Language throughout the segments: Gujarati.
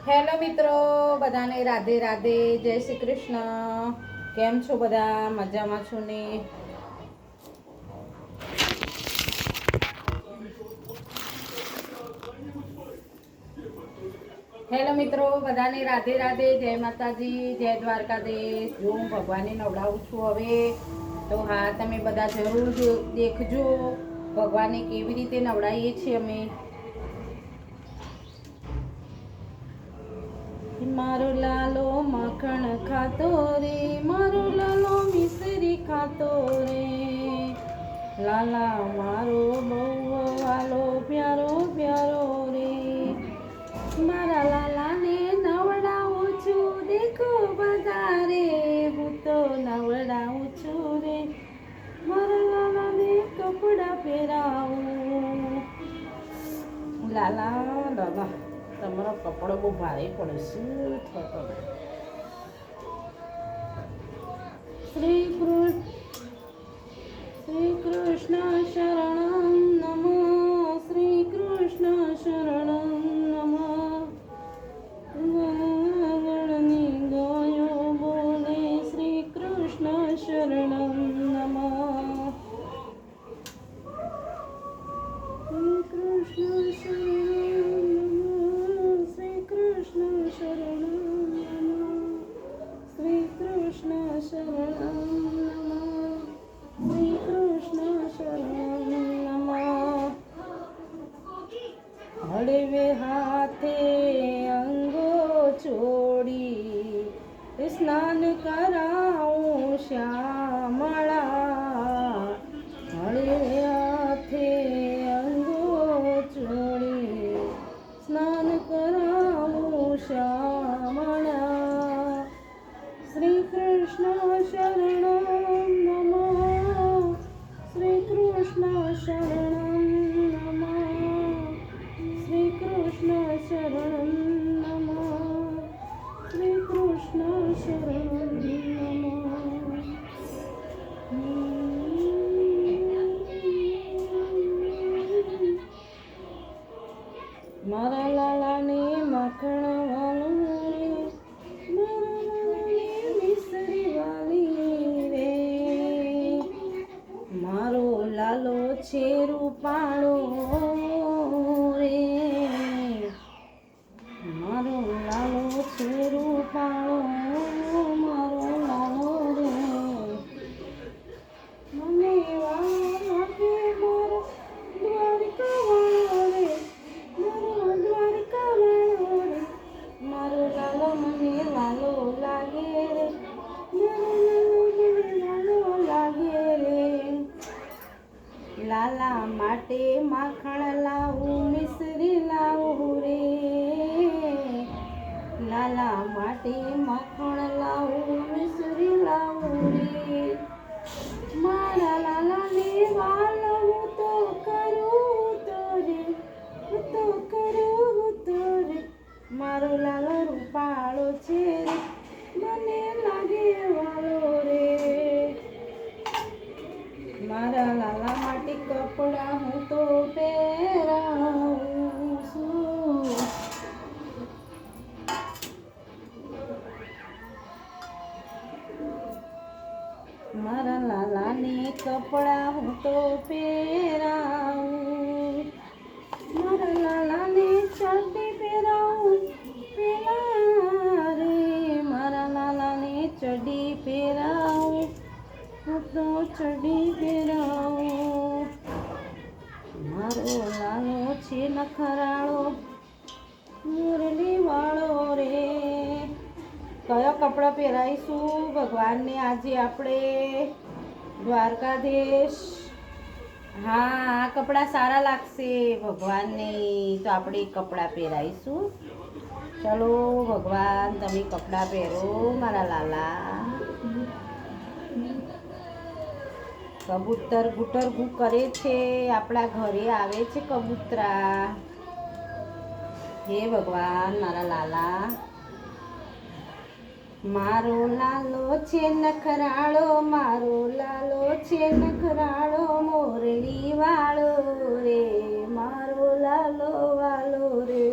હેલો મિત્રો, બધાને રાધે રાધે, જય શ્રી કૃષ્ણ. કેમ છો બધા? મજામાં છો ને? હેલો મિત્રો, બધાને રાધે રાધે, જય માતાજી, જય દ્વારકાધીશ. જો હું ભગવાનને નવડાવું છું હવે, તો હા તમે બધા જરૂર દેખજો ભગવાનને કેવી રીતે નવડાવીએ છીએ અમે. મારો લાલો માખણ ખાતો રે, મારો લાલો મિસરી ખાતો રે, લાલા મારો બહુ વાલો પ્યારો પ્યારો રે. મારા લાલાને નવડાવું છું, દેખો બધા રે, હું તો નવડાવું છું રે, મારા લાલાને કપડાં પહેરાવું. લાલા લાલા તમારો કપડો બહુ ભારે પડશે. શ્રી કૃષ્ણ શરણમ નમઃ, શ્રી કૃષ્ણ શરણમ નમઃ. ગણની ગાયો બોલે શ્રી કૃષ્ણ શરણમ નમઃ, શ્રી કૃષ્ણ શરણમ, શ્રી કૃષ્ણ શરણમ નમઃ, શ્રી કૃષ્ણ શરણમ નમઃ, શ્રી કૃષ્ણ શરણમ નમઃ. હળવે હાથે અંગો છોડી સ્નાન કરાવું શ્યામળા, હળવે હાથે અંગો છોડી સ્નાન કરાવું શ્યામળા. શ્રી કૃષ્ણ શરણમ નમઃ, શ્રી કૃષ્ણ શરણમ નમઃ, શ્રી કૃષ્ણ શરણમ નમઃ, શ્રી કૃષ્ણ શરણમ નમઃ. મારા લાલાને માખણ વાલો રે, મારા લાલાને મિસરી વાલી રે, મારો લાલો છે રૂપાળો રે, મારો લાલો છે રૂપાળો, મારો લાલો રે. મને વાલો કે મારો દ્વારકા વાળો રે, મારો દ્વારકા વાળો રે, મારો લાલો મને વાલો લાગે રે, મારો લાલો મને વાલો લાગે રે. લાલા માટે માખણ લાવું, મિસરી લાવું રે, લાલા માટે માખણ લાવું, મિસરી લાવું રે. મારા લાલાને વાલો હું તો કરું તો રે, હું તો કરું તો રે, મારો લાલો રૂપાળો છે રે, મને લાગે વાલો રે. મારા લાલા માટે કપડા હું તો પહેરાવું છું. મારા લાલાને કપડા હું તો પહેરાવું, મારા લાલાને ચડ્ડી પહેરાવું પેલા રે, મારા લાલાને ચડ્ડી પહેરાવું, હું તો ચડ્ડી પહેરાવું. મારો લાલો છે નખરાળો, મુરલી વાળો રે. કયો કપડાં પહેરાઈશું ભગવાનને આજે આપણે? દ્વારકાધીશ. હા, આ કપડાં સારા લાગશે ભગવાનને, તો આપણે કપડાં પહેરાઈશું. ચલો ભગવાન, તમે કપડાં પહેરો મારા લાલા. કબૂતર ગુટર ગુ કરે છે, આપણા ઘરે આવે છે કબૂતરા. હે ભગવાન મારા લાલા. મારો લાલો છે નખરાળો, મારો લાલો છે નખરાળો, મોરલી વાળો રે, મારો લાલો વાલો રે.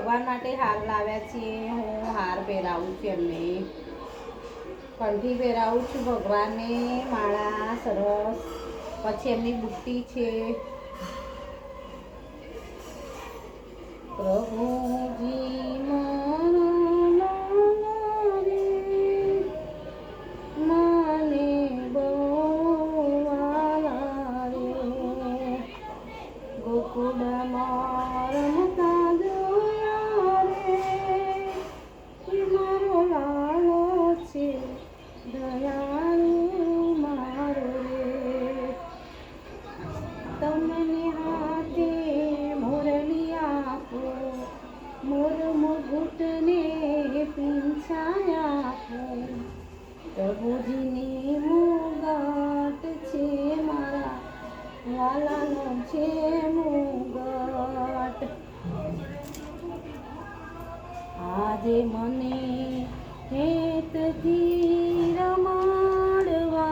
ભગવાન માટે હાર લાવ્યા છીએ. હું હાર પહેરાવું છું એમને, કંઠી પહેરાવું છું ભગવાનને, માળા સરસ. પછી એમની બુટ્ટી છે. પ્રભુજી મારા રે મને બહુ વાલા રે, ગોકુળમાં રમતા જોયા રે, મારો લાલો છે દયાળુ મારો રે. તમને હાથે મોરલી આપો, મોર મુગુટને પીંછાયા આપો, પ્રભુજીની મુગટ છે મારા વાલાનો છે મુગટ. આજે મને હેતથી રમાડવાનું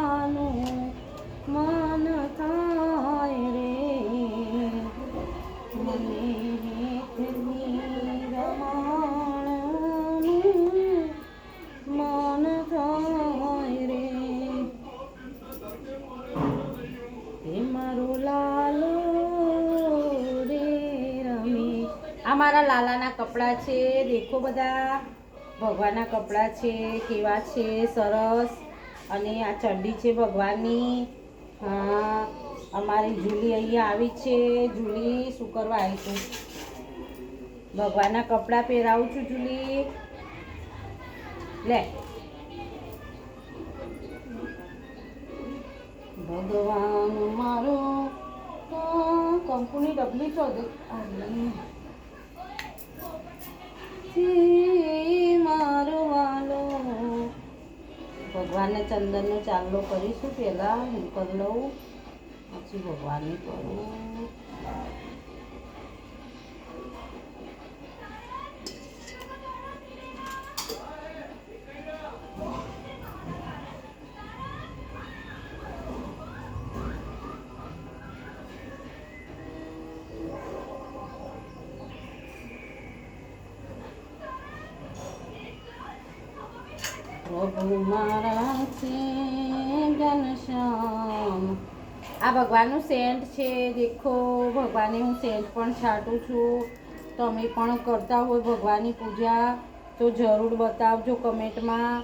મન થાય રે, મને હેતથી રમાડવાનું મન થાય રે. એ મારો લાલો રે રમે. આ મારા લાલાના કપડાં છે. દેખો બધા ભગવાનના કપડાં છે, કેવા છે સરસ. અને આ ચડ્ડી છે ભગવાનની. હા, અમારી જુલી અહીંયા આવી છે. જુલી શું કરવા આવી તું? ભગવાનના કપડાં પહેરાવું છું જુલી. લે ભગવાન મારો કંકુની ડબલી શોધે મારો વાલો. ભગવાનને ચંદનનો ચાંદલો કરીશું. પહેલાં હું કરી લઉં, પછી ભગવાનને કરું. પ્રભુ મારા છે ઘનશ્યામ. આ ભગવાનનું સેન્ટ છે. દેખો ભગવાનને હું સેન્ટ પણ છાંટું છું. તમે પણ કરતા હોય ભગવાનની પૂજા તો જરૂર બતાવજો કમેન્ટમાં.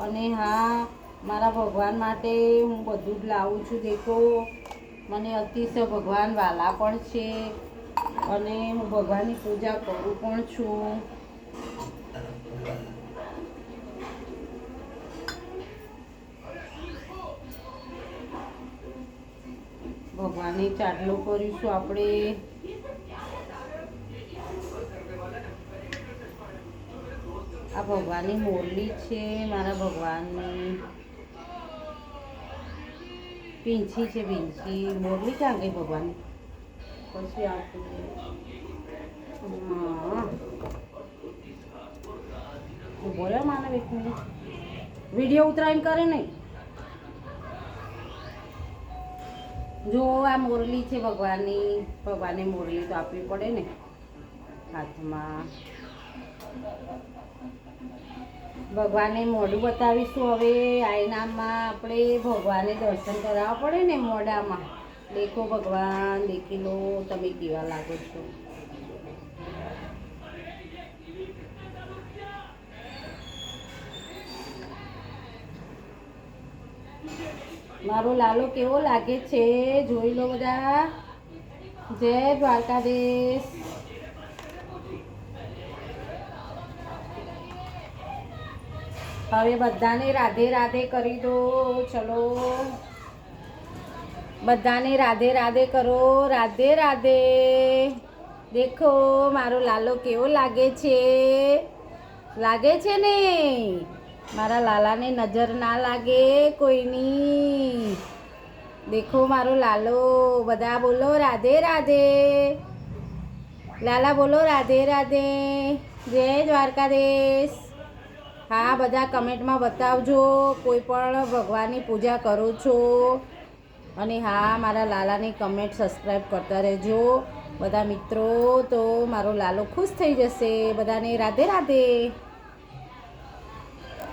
અને હા, મારા ભગવાન માટે હું બધું જ લાવું છું. દેખો મને અતિશય ભગવાન વાલા પણ છે, અને હું ભગવાનની પૂજા કરું પણ છું. ભગવાનની ચાટલો કરીશું આપણે. આ ભગવાનની મોરલી છે. મારા ભગવાનની પીંછી છે. પીંછી મોરલી ક્યાં ગઈ ભગવાનની? પછી આપણે બોલ્યો માનવ એક મિનિટ વિડીયો ઉતરાઈને કરે નહીં. જો આ મોરલી છે ભગવાનની. ભગવાનને મોરલી તો આપવી પડે ને હાથમાં. ભગવાનને મોઢું બતાવીશું હવે. આયનામાં આપણે ભગવાનને દર્શન કરાવવા પડે ને મોઢામાં. દેખો ભગવાન, દેખી લો તમે કેવા લાગો છો. મારો લાલો કેવો લાગે છે જોઈ લો બધા. જય દ્વારકાધીશ. હવે બધાને રાધે રાધે કરી દો. ચલો બધાને રાધે રાધે કરો. રાધે રાધે. દેખો મારો લાલો કેવો લાગે છે. લાગે છે ને? મારા લાલાને નજર ના લાગે કોઈની. દેખો મારો લાલો. બધા બોલો રાધે રાધે. લાલા બોલો રાધે રાધે. જય દ્વારકાધીશ. હા, બધા કમેન્ટમાં બતાવજો કોઈ પણ ભગવાનની પૂજા કરો છો. અને હા, મારા લાલાની કમેન્ટ સબસ્ક્રાઈબ કરતા રહેજો. બધા મિત્રો તો મારો લાલો ખુશ થઈ જશે. બધાને રાધે રાધે.